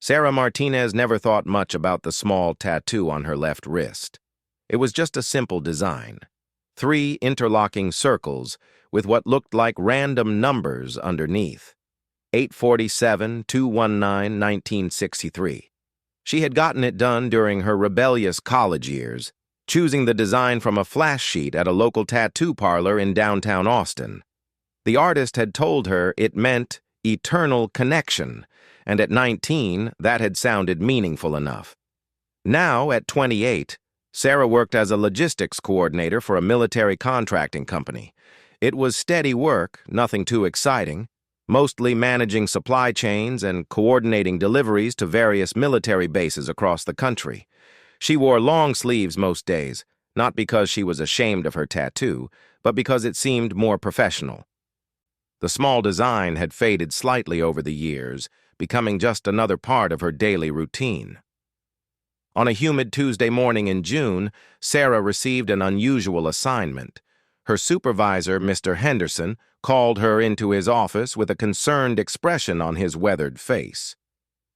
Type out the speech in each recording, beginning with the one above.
Sarah Martinez never thought much about the small tattoo on her left wrist. It was just a simple design. 3 interlocking circles with what looked like random numbers underneath. 8/47/2/1963. She had gotten it done during her rebellious college years, choosing the design from a flash sheet at a local tattoo parlor in downtown Austin. The artist had told her it meant eternal connection, and at 19, that had sounded meaningful enough. Now, at 28, Sarah worked as a logistics coordinator for a military contracting company. It was steady work, nothing too exciting, mostly managing supply chains and coordinating deliveries to various military bases across the country. She wore long sleeves most days, not because she was ashamed of her tattoo, but because it seemed more professional. The small design had faded slightly over the years, becoming just another part of her daily routine. On a humid Tuesday morning in June, Sarah received an unusual assignment. Her supervisor, Mr. Henderson, called her into his office with a concerned expression on his weathered face.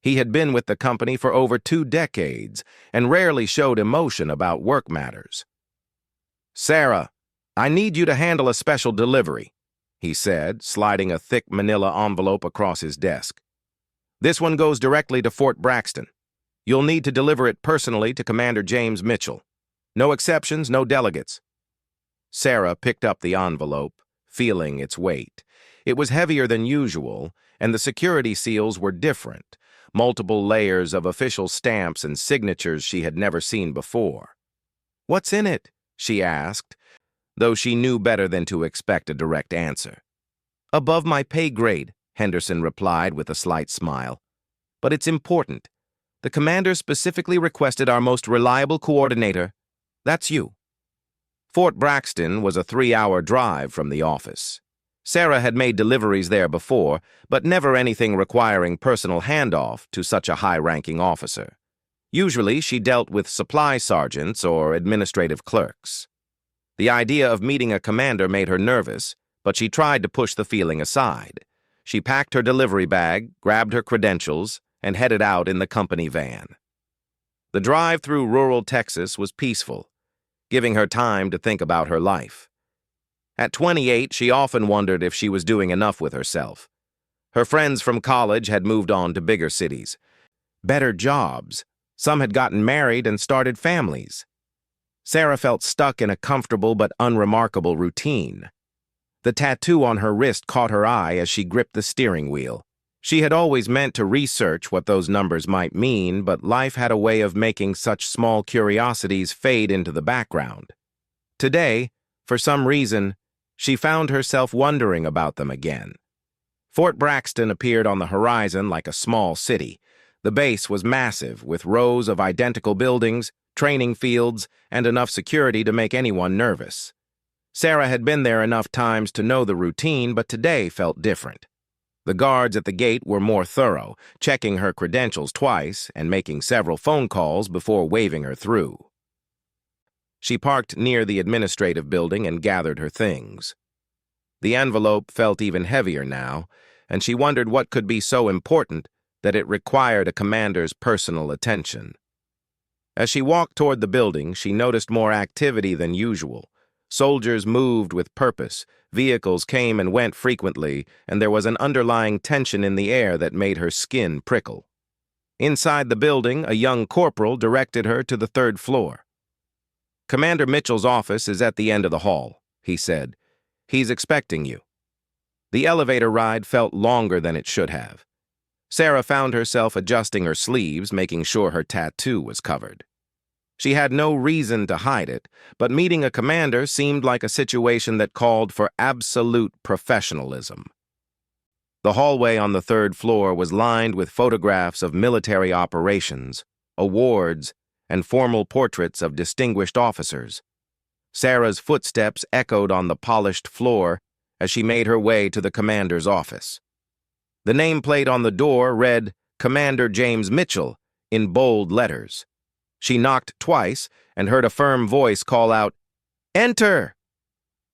He had been with the company for over 2 decades and rarely showed emotion about work matters. "Sarah, I need you to handle a special delivery," he said, sliding a thick manila envelope across his desk. "This one goes directly to Fort Braxton. You'll need to deliver it personally to Commander James Mitchell. No exceptions, no delegates." Sarah picked up the envelope, feeling its weight. It was heavier than usual, and the security seals were different, multiple layers of official stamps and signatures she had never seen before. "What's in it?" she asked, though she knew better than to expect a direct answer. "Above my pay grade," Henderson replied with a slight smile. "But it's important. The commander specifically requested our most reliable coordinator. That's you." Fort Braxton was a 3-hour drive from the office. Sarah had made deliveries there before, but never anything requiring personal handoff to such a high-ranking officer. Usually, she dealt with supply sergeants or administrative clerks. The idea of meeting a commander made her nervous, but she tried to push the feeling aside. She packed her delivery bag, grabbed her credentials, and headed out in the company van. The drive through rural Texas was peaceful, giving her time to think about her life. At 28, she often wondered if she was doing enough with herself. Her friends from college had moved on to bigger cities, better jobs. Some had gotten married and started families. Sarah felt stuck in a comfortable but unremarkable routine. The tattoo on her wrist caught her eye as she gripped the steering wheel. She had always meant to research what those numbers might mean, but life had a way of making such small curiosities fade into the background. Today, for some reason, she found herself wondering about them again. Fort Braxton appeared on the horizon like a small city. The base was massive, with rows of identical buildings, training fields, and enough security to make anyone nervous. Sarah had been there enough times to know the routine, but today felt different. The guards at the gate were more thorough, checking her credentials twice and making several phone calls before waving her through. She parked near the administrative building and gathered her things. The envelope felt even heavier now, and she wondered what could be so important that it required a commander's personal attention. As she walked toward the building, she noticed more activity than usual. Soldiers moved with purpose, vehicles came and went frequently, and there was an underlying tension in the air that made her skin prickle. Inside the building, a young corporal directed her to the 3rd floor. "Commander Mitchell's office is at the end of the hall," he said. "He's expecting you." The elevator ride felt longer than it should have. Sarah found herself adjusting her sleeves, making sure her tattoo was covered. She had no reason to hide it, but meeting a commander seemed like a situation that called for absolute professionalism. The hallway on the 3rd floor was lined with photographs of military operations, awards, and formal portraits of distinguished officers. Sarah's footsteps echoed on the polished floor as she made her way to the commander's office. The nameplate on the door read, "Commander James Mitchell," in bold letters. She knocked twice and heard a firm voice call out, "Enter!"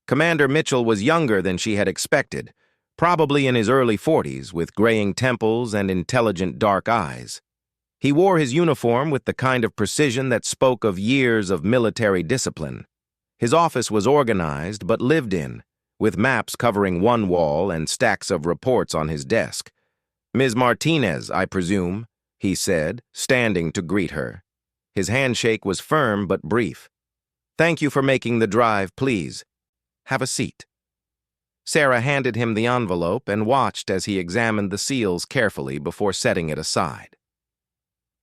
Commander Mitchell was younger than she had expected, probably in his early 40s, with graying temples and intelligent dark eyes. He wore his uniform with the kind of precision that spoke of years of military discipline. His office was organized but lived in, with maps covering one wall and stacks of reports on his desk. "Ms. Martinez, I presume," he said, standing to greet her. His handshake was firm but brief. "Thank you for making the drive, please. Have a seat." Sarah handed him the envelope and watched as he examined the seals carefully before setting it aside.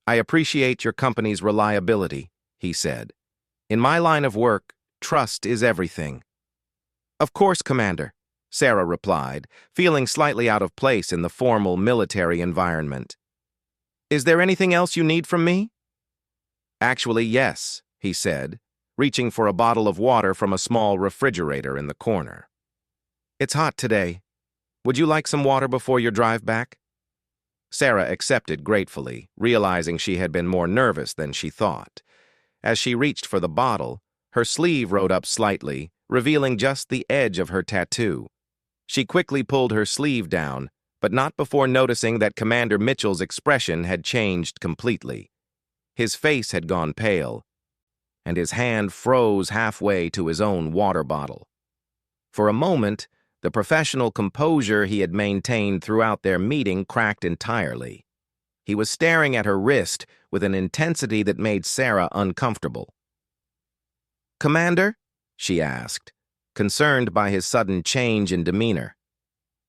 "I appreciate your company's reliability," he said. "In my line of work, trust is everything." "Of course, Commander," Sarah replied, feeling slightly out of place in the formal military environment. "Is there anything else you need from me?" "Actually, yes," he said, reaching for a bottle of water from a small refrigerator in the corner. "It's hot today. Would you like some water before your drive back?" Sarah accepted gratefully, realizing she had been more nervous than she thought. As she reached for the bottle, her sleeve rode up slightly, revealing just the edge of her tattoo. She quickly pulled her sleeve down, but not before noticing that Commander Mitchell's expression had changed completely. His face had gone pale, and his hand froze halfway to his own water bottle. For a moment, the professional composure he had maintained throughout their meeting cracked entirely. He was staring at her wrist with an intensity that made Sarah uncomfortable. "Commander?" she asked, concerned by his sudden change in demeanor.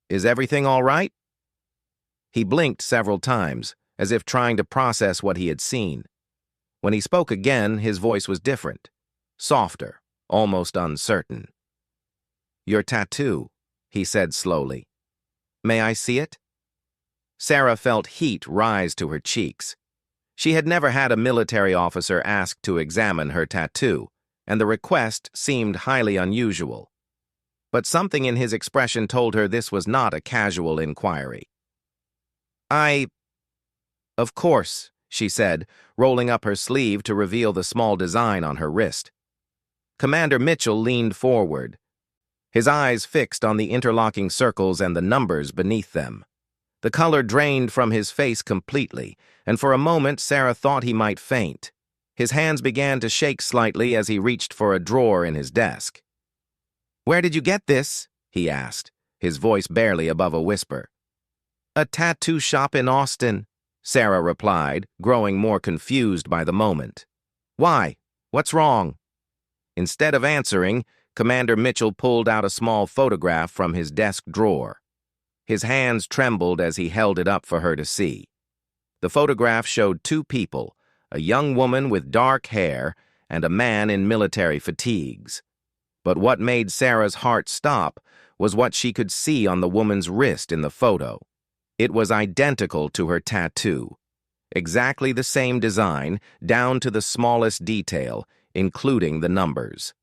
"Is everything all right?" He blinked several times, as if trying to process what he had seen. When he spoke again, his voice was different, softer, almost uncertain. "Your tattoo," he said slowly. "May I see it?" Sarah felt heat rise to her cheeks. She had never had a military officer ask to examine her tattoo, and the request seemed highly unusual. But something in his expression told her this was not a casual inquiry. Of course," she said, rolling up her sleeve to reveal the small design on her wrist. Commander Mitchell leaned forward, his eyes fixed on the interlocking circles and the numbers beneath them. The color drained from his face completely, and for a moment Sarah thought he might faint. His hands began to shake slightly as he reached for a drawer in his desk. "Where did you get this?" he asked, his voice barely above a whisper. "A tattoo shop in Austin," Sarah replied, growing more confused by the moment. "Why? What's wrong?" Instead of answering, Commander Mitchell pulled out a small photograph from his desk drawer. His hands trembled as he held it up for her to see. The photograph showed two people, a young woman with dark hair and a man in military fatigues. But what made Sarah's heart stop was what she could see on the woman's wrist in the photo. It was identical to her tattoo. Exactly the same design, down to the smallest detail, including the numbers.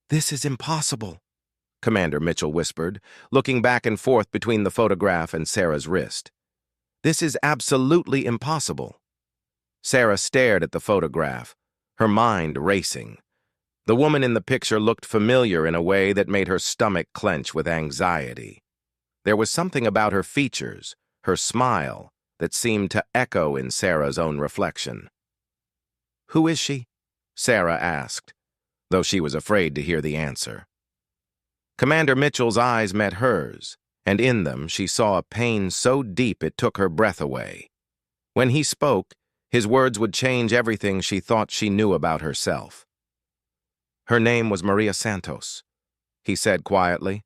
"This is impossible," Commander Mitchell whispered, looking back and forth between the photograph and Sarah's wrist. "This is absolutely impossible." Sarah stared at the photograph, her mind racing. The woman in the picture looked familiar in a way that made her stomach clench with anxiety. There was something about her features, her smile, that seemed to echo in Sarah's own reflection. "Who is she?" Sarah asked, though she was afraid to hear the answer. Commander Mitchell's eyes met hers, and in them she saw a pain so deep it took her breath away. When he spoke, his words would change everything she thought she knew about herself. "Her name was Maria Santos," he said quietly,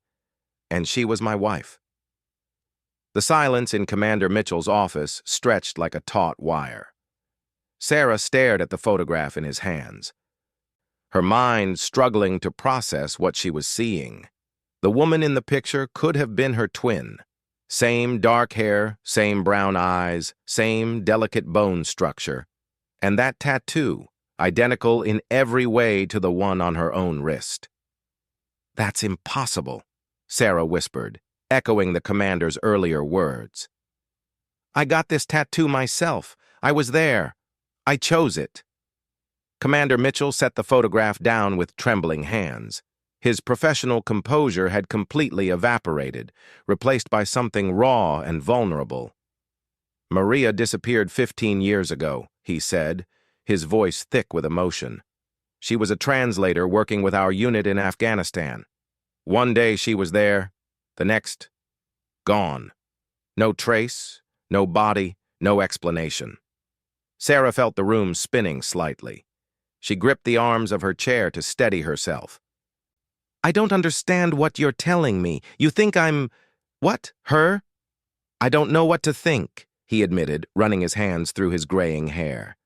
"and she was my wife." The silence in Commander Mitchell's office stretched like a taut wire. Sarah stared at the photograph in his hands, her mind struggling to process what she was seeing. The woman in the picture could have been her twin. Same dark hair, same brown eyes, same delicate bone structure. And that tattoo, identical in every way to the one on her own wrist. "That's impossible," Sarah whispered, echoing the commander's earlier words. "I got this tattoo myself. I was there. I chose it." Commander Mitchell set the photograph down with trembling hands. His professional composure had completely evaporated, replaced by something raw and vulnerable. Maria disappeared 15 years ago, he said, his voice thick with emotion. She was a translator working with our unit in Afghanistan. One day she was there, the next, gone. No trace, no body, no explanation. Sarah felt the room spinning slightly. She gripped the arms of her chair to steady herself. I don't understand what you're telling me. You think I'm… What? Her? I don't know what to think, he admitted, running his hands through his graying hair.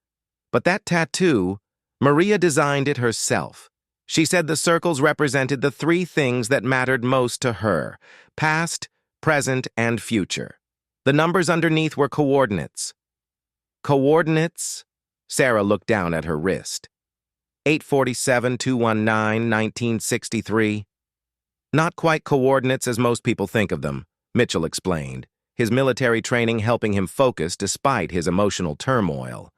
But that tattoo, Maria designed it herself. She said the circles represented the three things that mattered most to her: past, present, and future. The numbers underneath were coordinates. Coordinates? Sarah looked down at her wrist. 847-219, 1963. Not quite coordinates as most people think of them, Mitchell explained, his military training helping him focus despite his emotional turmoil.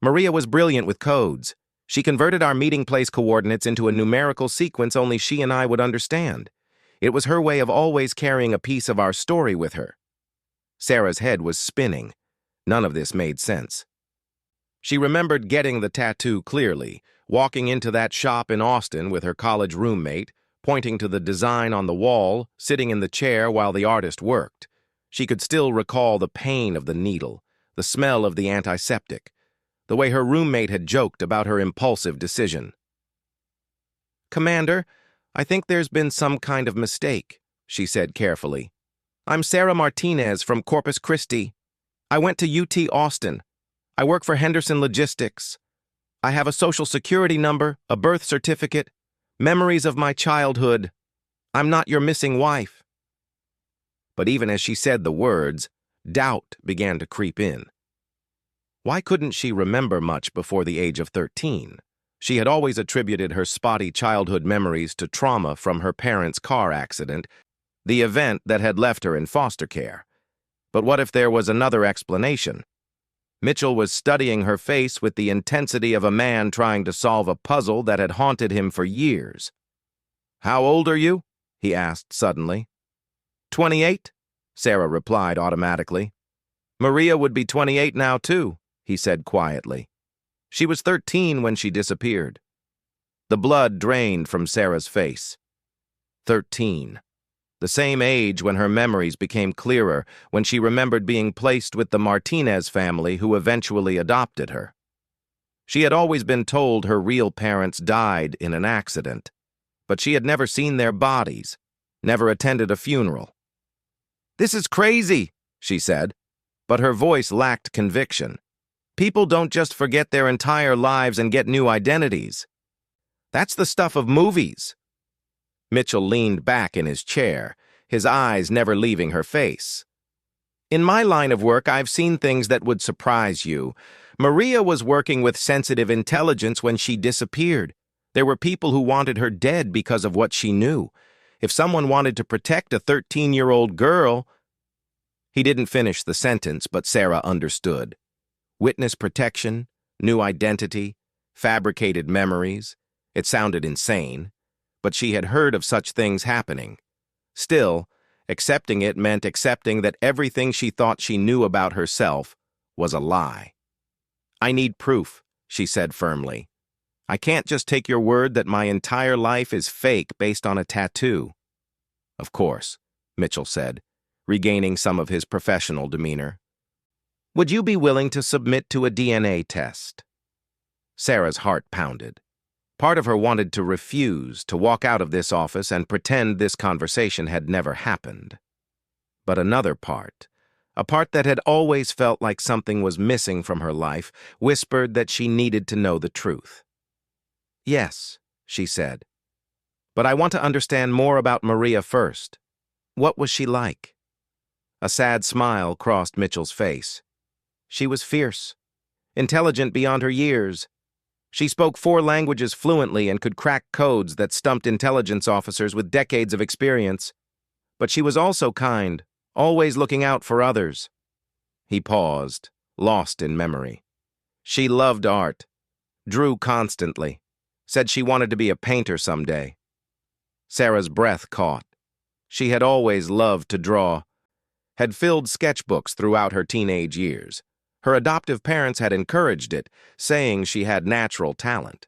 Maria was brilliant with codes. She converted our meeting place coordinates into a numerical sequence only she and I would understand. It was her way of always carrying a piece of our story with her. Sarah's head was spinning. None of this made sense. She remembered getting the tattoo clearly, walking into that shop in Austin with her college roommate, pointing to the design on the wall, sitting in the chair while the artist worked. She could still recall the pain of the needle, the smell of the antiseptic, the way her roommate had joked about her impulsive decision. Commander, I think there's been some kind of mistake, she said carefully. I'm Sarah Martinez from Corpus Christi. I went to UT Austin. I work for Henderson Logistics. I have a social security number, a birth certificate, memories of my childhood. I'm not your missing wife. But even as she said the words, doubt began to creep in. Why couldn't she remember much before the age of 13? She had always attributed her spotty childhood memories to trauma from her parents' car accident, the event that had left her in foster care. But what if there was another explanation? Mitchell was studying her face with the intensity of a man trying to solve a puzzle that had haunted him for years. How old are you? He asked suddenly. 28, Sarah replied automatically. Maria would be 28 now too, he said quietly. She was 13 when she disappeared. The blood drained from Sarah's face. 13. The same age when her memories became clearer, when she remembered being placed with the Martinez family who eventually adopted her. She had always been told her real parents died in an accident, but she had never seen their bodies, never attended a funeral. This is crazy, she said, but her voice lacked conviction. People don't just forget their entire lives and get new identities. That's the stuff of movies. Mitchell leaned back in his chair, his eyes never leaving her face. In my line of work, I've seen things that would surprise you. Maria was working with sensitive intelligence when she disappeared. There were people who wanted her dead because of what she knew. If someone wanted to protect a 13-year-old girl… He didn't finish the sentence, but Sarah understood. Witness protection, new identity, fabricated memories. It sounded insane, but she had heard of such things happening. Still, accepting it meant accepting that everything she thought she knew about herself was a lie. I need proof, she said firmly. I can't just take your word that my entire life is fake based on a tattoo. Of course, Mitchell said, regaining some of his professional demeanor. Would you be willing to submit to a DNA test? Sarah's heart pounded. Part of her wanted to refuse, to walk out of this office and pretend this conversation had never happened. But another part, a part that had always felt like something was missing from her life, whispered that she needed to know the truth. Yes, she said. But I want to understand more about Maria first. What was she like? A sad smile crossed Mitchell's face. She was fierce, intelligent beyond her years. She spoke 4 languages fluently and could crack codes that stumped intelligence officers with decades of experience. But she was also kind, always looking out for others. He paused, lost in memory. She loved art, drew constantly, said she wanted to be a painter someday. Sarah's breath caught. She had always loved to draw, had filled sketchbooks throughout her teenage years. Her adoptive parents had encouraged it, saying she had natural talent.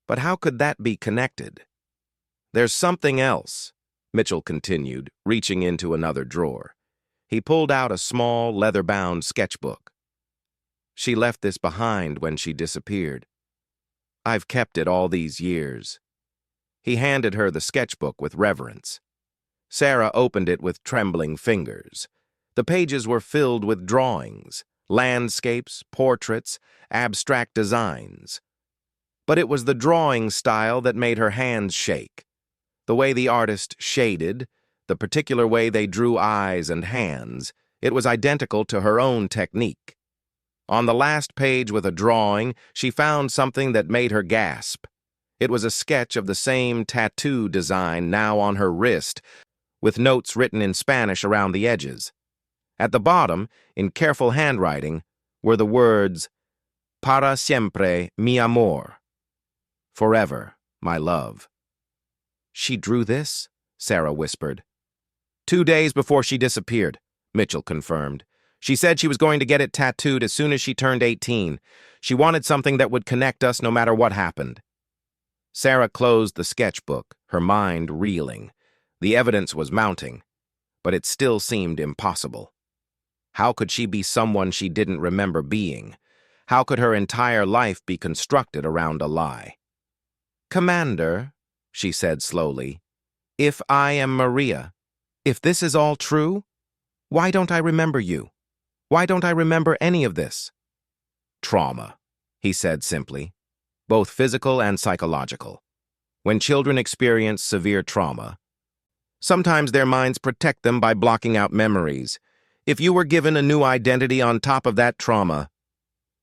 But how could that be connected? "There's something else," Mitchell continued, reaching into another drawer. He pulled out a small, leather-bound sketchbook. "She left this behind when she disappeared. I've kept it all these years." He handed her the sketchbook with reverence. Sarah opened it with trembling fingers. The pages were filled with drawings, landscapes, portraits, abstract designs. But it was the drawing style that made her hands shake. The way the artist shaded, the particular way they drew eyes and hands, it was identical to her own technique. On the last page with a drawing, she found something that made her gasp. It was a sketch of the same tattoo design now on her wrist, with notes written in Spanish around the edges. At the bottom, in careful handwriting, were the words, "Para siempre, mi amor." "Forever, my love." "She drew this?" Sarah whispered. 2 days before she disappeared, Mitchell confirmed. She said she was going to get it tattooed as soon as she turned 18. She wanted something that would connect us no matter what happened. Sarah closed the sketchbook, her mind reeling. The evidence was mounting, but it still seemed impossible. How could she be someone she didn't remember being? How could her entire life be constructed around a lie? "Commander," she said slowly, "if I am Maria, if this is all true, why don't I remember you? Why don't I remember any of this?" "Trauma," he said simply, "both physical and psychological. When children experience severe trauma, sometimes their minds protect them by blocking out memories. If you were given a new identity on top of that trauma—"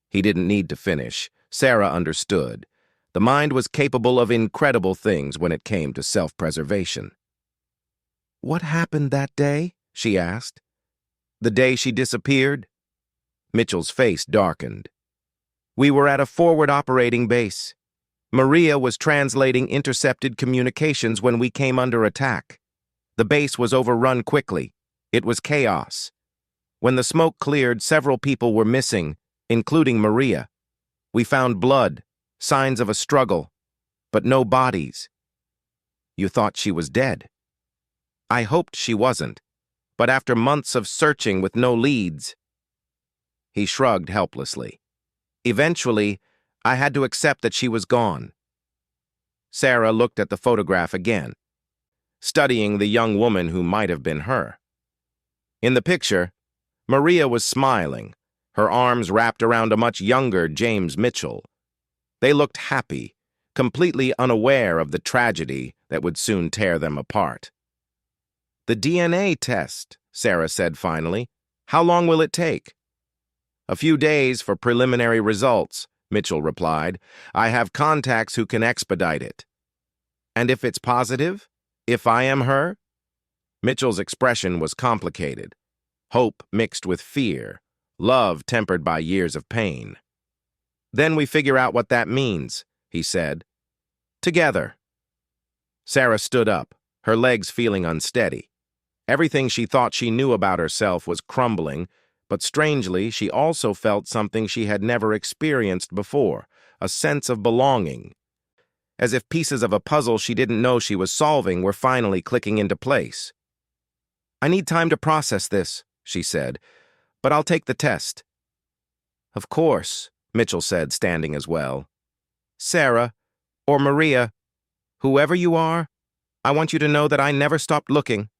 He didn't need to finish. Sarah understood. The mind was capable of incredible things when it came to self-preservation. "What happened that day?" she asked. "The day she disappeared?" Mitchell's face darkened. "We were at a forward operating base. Maria was translating intercepted communications when we came under attack. The base was overrun quickly. It was chaos. When the smoke cleared, several people were missing, including Maria. We found blood, signs of a struggle, but no bodies." "You thought she was dead?" "I hoped she wasn't, but after months of searching with no leads—" He shrugged helplessly. "Eventually, I had to accept that she was gone." Sarah looked at the photograph again, studying the young woman who might have been her. In the picture, Maria was smiling, her arms wrapped around a much younger James Mitchell. They looked happy, completely unaware of the tragedy that would soon tear them apart. "The DNA test," Sarah said finally. "How long will it take?" "A few days for preliminary results," Mitchell replied. "I have contacts who can expedite it." "And if it's positive? If I am her?" Mitchell's expression was complicated. Hope mixed with fear, love tempered by years of pain. "Then we figure out what that means," he said. "Together." Sarah stood up, her legs feeling unsteady. Everything she thought she knew about herself was crumbling, but strangely, she also felt something she had never experienced before, a sense of belonging, as if pieces of a puzzle she didn't know she was solving were finally clicking into place. "I need time to process this," she said, "but I'll take the test." "Of course," Mitchell said, standing as well. "Sarah, or Maria, whoever you are, I want you to know that I never stopped looking.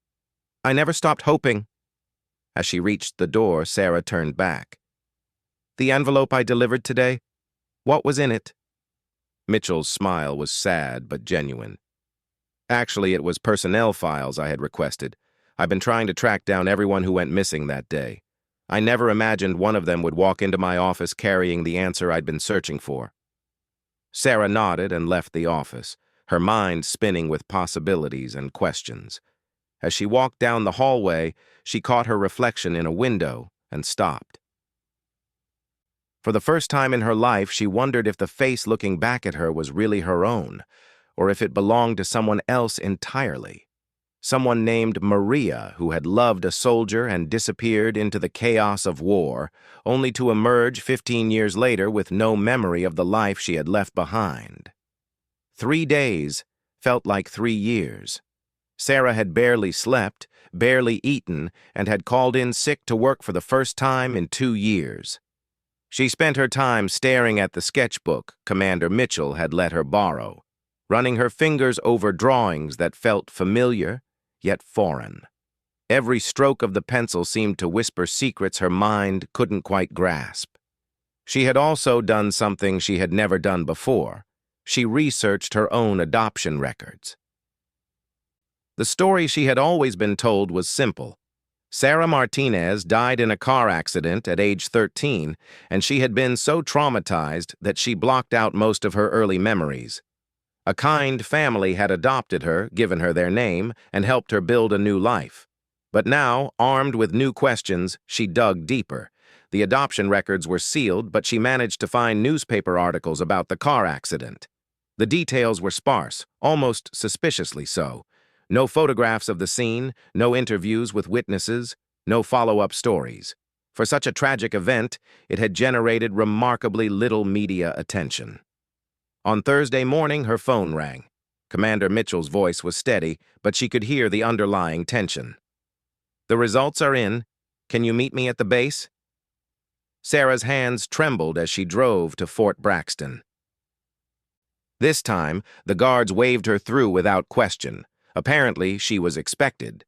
I never stopped hoping." As she reached the door, Sarah turned back. "The envelope I delivered today, what was in it?" Mitchell's smile was sad but genuine. "Actually, it was personnel files I had requested. I've been trying to track down everyone who went missing that day. I never imagined one of them would walk into my office carrying the answer I'd been searching for." Sarah nodded and left the office, her mind spinning with possibilities and questions. As she walked down the hallway, she caught her reflection in a window and stopped. For the first time in her life, she wondered if the face looking back at her was really her own, or if it belonged to someone else entirely. someone named Maria who had loved a soldier and disappeared into the chaos of war, only to emerge 15 years later with no memory of the life she had left behind. 3 days felt like 3 years. Sarah had barely slept, barely eaten, and had called in sick to work for the first time in 2 years. She spent her time staring at the sketchbook Commander Mitchell had let her borrow, running her fingers over drawings that felt familiar, yet foreign. Every stroke of the pencil seemed to whisper secrets her mind couldn't quite grasp. She had also done something she had never done before. She researched her own adoption records. The story she had always been told was simple. Sarah Martinez died in a car accident at age 13, and she had been so traumatized that she blocked out most of her early memories. A kind family had adopted her, given her their name, and helped her build a new life. But now, armed with new questions, she dug deeper. The adoption records were sealed, but she managed to find newspaper articles about the car accident. The details were sparse, almost suspiciously so. No photographs of the scene, no interviews with witnesses, no follow-up stories. For such a tragic event, it had generated remarkably little media attention. On Thursday morning, her phone rang. Commander Mitchell's voice was steady, but she could hear the underlying tension. "The results are in. Can you meet me at the base?" Sarah's hands trembled as she drove to Fort Braxton. This time, the guards waved her through without question. Apparently, she was expected.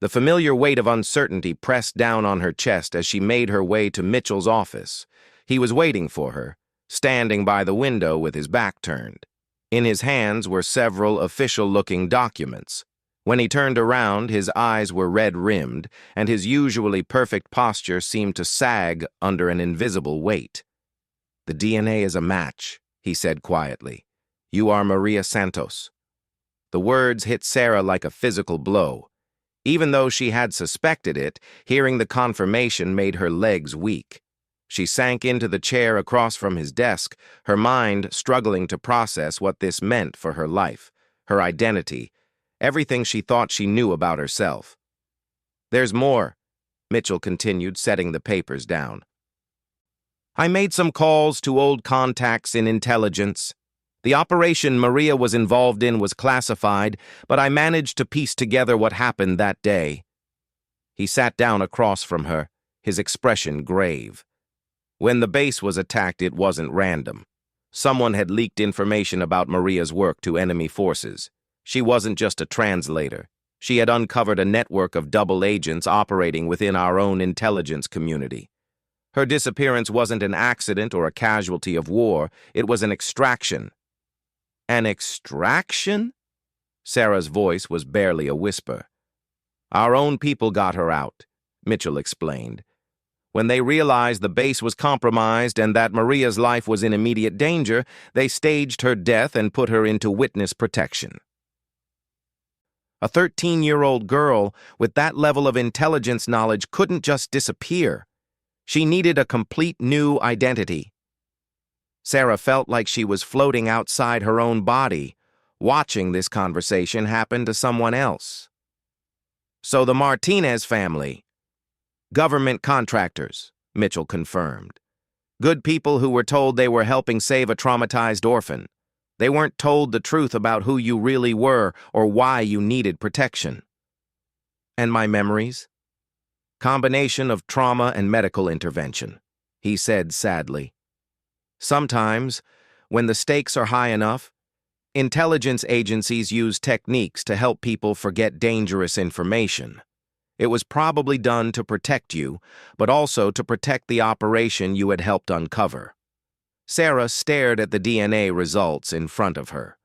The familiar weight of uncertainty pressed down on her chest as she made her way to Mitchell's office. He was waiting for her, standing by the window with his back turned. In his hands were several official-looking documents. When he turned around, his eyes were red-rimmed, and his usually perfect posture seemed to sag under an invisible weight. "The DNA is a match," he said quietly. "You are Maria Santos." The words hit Sarah like a physical blow. Even though she had suspected it, hearing the confirmation made her legs weak. She sank into the chair across from his desk, her mind struggling to process what this meant for her life, her identity, everything she thought she knew about herself. "There's more," Mitchell continued, setting the papers down. "I made some calls to old contacts in intelligence. The operation Maria was involved in was classified, but I managed to piece together what happened that day." He sat down across from her, his expression grave. When the base was attacked, it wasn't random. Someone had leaked information about Maria's work to enemy forces. She wasn't just a translator. She had uncovered a network of double agents operating within our own intelligence community. Her disappearance wasn't an accident or a casualty of war. It was an extraction. "An extraction?" Sarah's voice was barely a whisper. "Our own people got her out," Mitchell explained. "When they realized the base was compromised and that Maria's life was in immediate danger, they staged her death and put her into witness protection." A 13-year-old girl with that level of intelligence knowledge couldn't just disappear. She needed a complete new identity. Sarah felt like she was floating outside her own body, watching this conversation happen to someone else. "So the Martinez family." "Government contractors," Mitchell confirmed. "Good people who were told they were helping save a traumatized orphan. They weren't told the truth about who you really were or why you needed protection." "And my memories?" "Combination of trauma and medical intervention," he said sadly. "Sometimes, when the stakes are high enough, intelligence agencies use techniques to help people forget dangerous information. It was probably done to protect you, but also to protect the operation you had helped uncover." Sarah stared at the DNA results in front of her.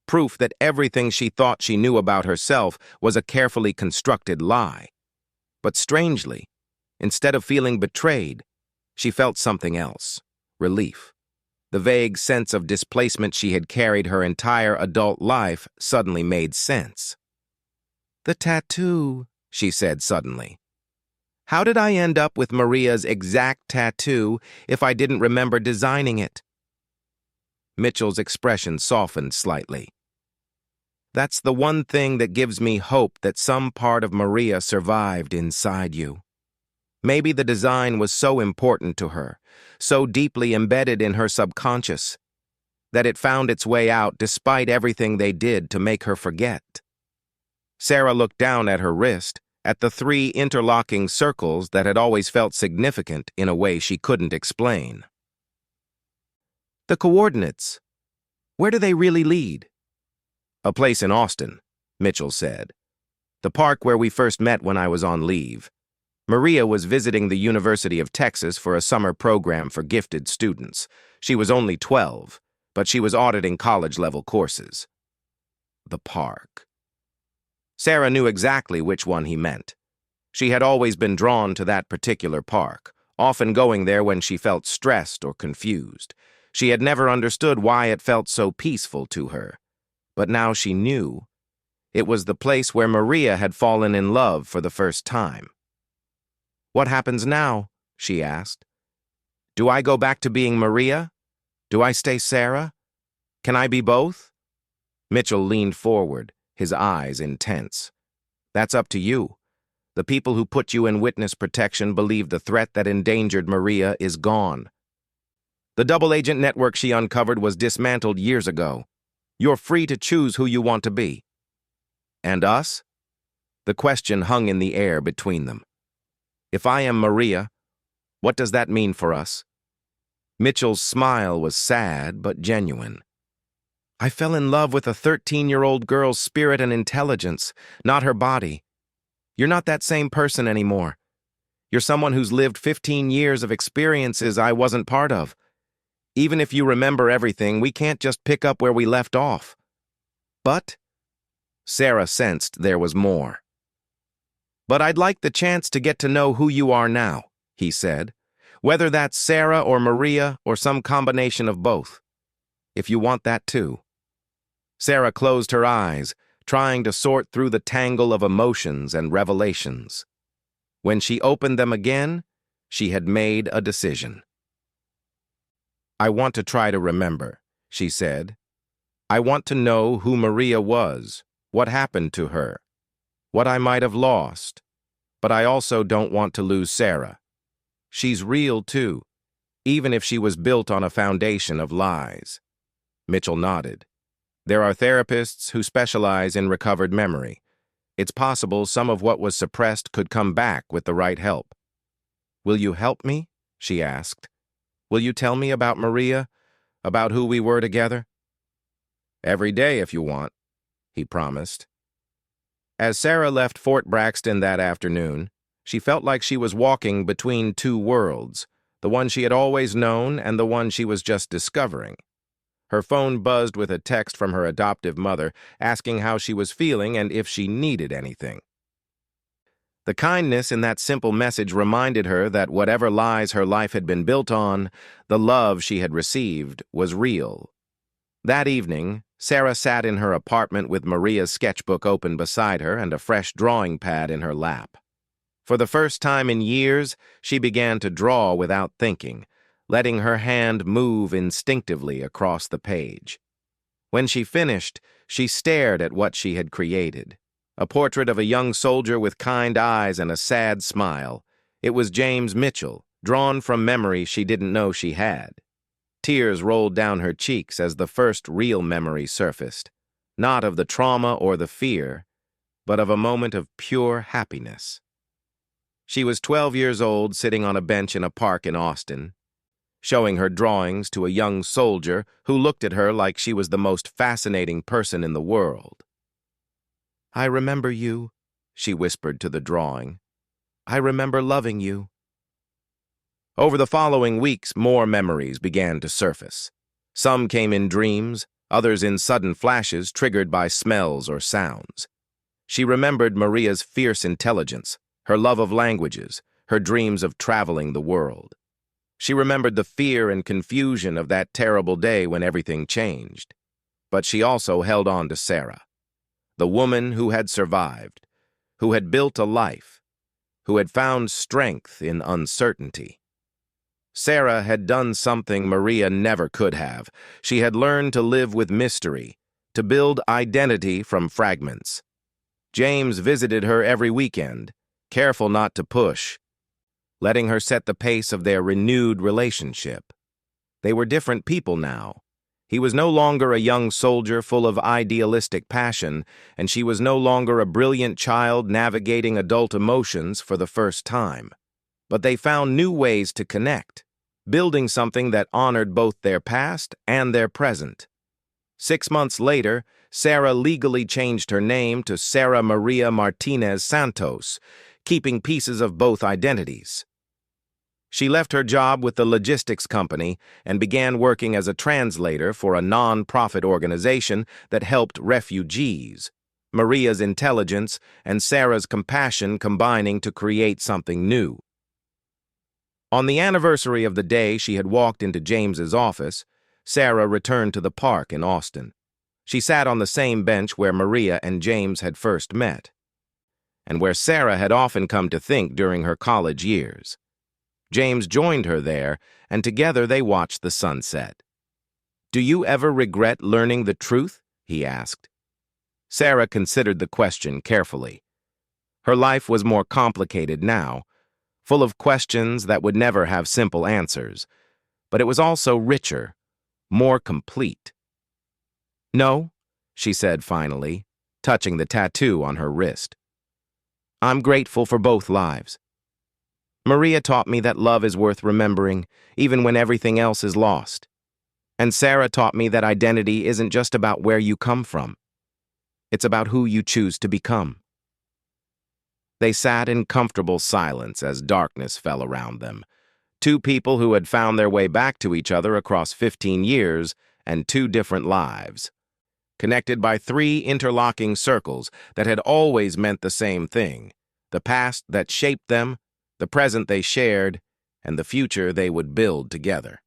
Proof that everything she thought she knew about herself was a carefully constructed lie. But strangely, instead of feeling betrayed, she felt something else: relief. The vague sense of displacement she had carried her entire adult life suddenly made sense. "The tattoo," she said suddenly. "How did I end up with Maria's exact tattoo if I didn't remember designing it?" Mitchell's expression softened slightly. That's the one thing that gives me hope that some part of Maria survived inside you. Maybe the design was so important to her, so deeply embedded in her subconscious, that it found its way out despite everything they did to make her forget. Sarah looked down at her wrist, at the 3 interlocking circles that had always felt significant in a way she couldn't explain. The coordinates. Where do they really lead? A place in Austin, Mitchell said. The park where we first met when I was on leave. Maria was visiting the University of Texas for a summer program for gifted students. She was only 12, but she was auditing college-level courses. The park. Sarah knew exactly which one he meant. She had always been drawn to that particular park, often going there when she felt stressed or confused. She had never understood why it felt so peaceful to her. But now she knew. It was the place where Maria had fallen in love for the first time. What happens now? She asked. Do I go back to being Maria? Do I stay Sarah? Can I be both? Mitchell leaned forward, his eyes intense. That's up to you. The people who put you in witness protection believe the threat that endangered Maria is gone. The double agent network she uncovered was dismantled years ago. You're free to choose who you want to be. And us? The question hung in the air between them. If I am Maria, what does that mean for us? Mitchell's smile was sad but genuine. I fell in love with a 13-year-old girl's spirit and intelligence, not her body. You're not that same person anymore. You're someone who's lived 15 years of experiences I wasn't part of. Even if you remember everything, we can't just pick up where we left off. But Sarah sensed there was more. But I'd like the chance to get to know who you are now, he said, whether that's Sarah or Maria or some combination of both. If you want that too. Sarah closed her eyes, trying to sort through the tangle of emotions and revelations. When she opened them again, she had made a decision. I want to try to remember, she said. I want to know who Maria was, what happened to her, what I might have lost. But I also don't want to lose Sarah. She's real too, even if she was built on a foundation of lies. Mitchell nodded. There are therapists who specialize in recovered memory. It's possible some of what was suppressed could come back with the right help. Will you help me? She asked. Will you tell me about Maria, about who we were together? Every day if you want, he promised. As Sarah left Fort Braxton that afternoon, she felt like she was walking between 2 worlds, the one she had always known and the one she was just discovering. Her phone buzzed with a text from her adoptive mother asking how she was feeling and if she needed anything. The kindness in that simple message reminded her that whatever lies her life had been built on, the love she had received was real. That evening, Sarah sat in her apartment with Maria's sketchbook open beside her and a fresh drawing pad in her lap. For the first time in years, she began to draw without thinking, letting her hand move instinctively across the page. When she finished, she stared at what she had created. A portrait of a young soldier with kind eyes and a sad smile. It was James Mitchell, drawn from memory she didn't know she had. Tears rolled down her cheeks as the first real memory surfaced, not of the trauma or the fear, but of a moment of pure happiness. She was 12 years old, sitting on a bench in a park in Austin, showing her drawings to a young soldier who looked at her like she was the most fascinating person in the world. I remember you, she whispered to the drawing. I remember loving you. Over the following weeks, more memories began to surface. Some came in dreams, others in sudden flashes triggered by smells or sounds. She remembered Maria's fierce intelligence, her love of languages, her dreams of traveling the world. She remembered the fear and confusion of that terrible day when everything changed. But she also held on to Sarah, the woman who had survived, who had built a life, who had found strength in uncertainty. Sarah had done something Maria never could have. She had learned to live with mystery, to build identity from fragments. James visited her every weekend, careful not to push, letting her set the pace of their renewed relationship. They were different people now. He was no longer a young soldier full of idealistic passion, and she was no longer a brilliant child navigating adult emotions for the first time. But they found new ways to connect, building something that honored both their past and their present. 6 months later, Sarah legally changed her name to Sarah Maria Martinez Santos, keeping pieces of both identities. She left her job with the logistics company and began working as a translator for a non-profit organization that helped refugees, Maria's intelligence and Sarah's compassion combining to create something new. On the anniversary of the day she had walked into James's office, Sarah returned to the park in Austin. She sat on the same bench where Maria and James had first met, and where Sarah had often come to think during her college years. James joined her there, and together they watched the sunset. "Do you ever regret learning the truth?" he asked. Sarah considered the question carefully. Her life was more complicated now, full of questions that would never have simple answers, but it was also richer, more complete. "No," she said finally, touching the tattoo on her wrist. "I'm grateful for both lives. Maria taught me that love is worth remembering, even when everything else is lost. And Sarah taught me that identity isn't just about where you come from. It's about who you choose to become." They sat in comfortable silence as darkness fell around them. Two people who had found their way back to each other across 15 years and two different lives, connected by 3 interlocking circles that had always meant the same thing: the past that shaped them, the present they shared, and the future they would build together.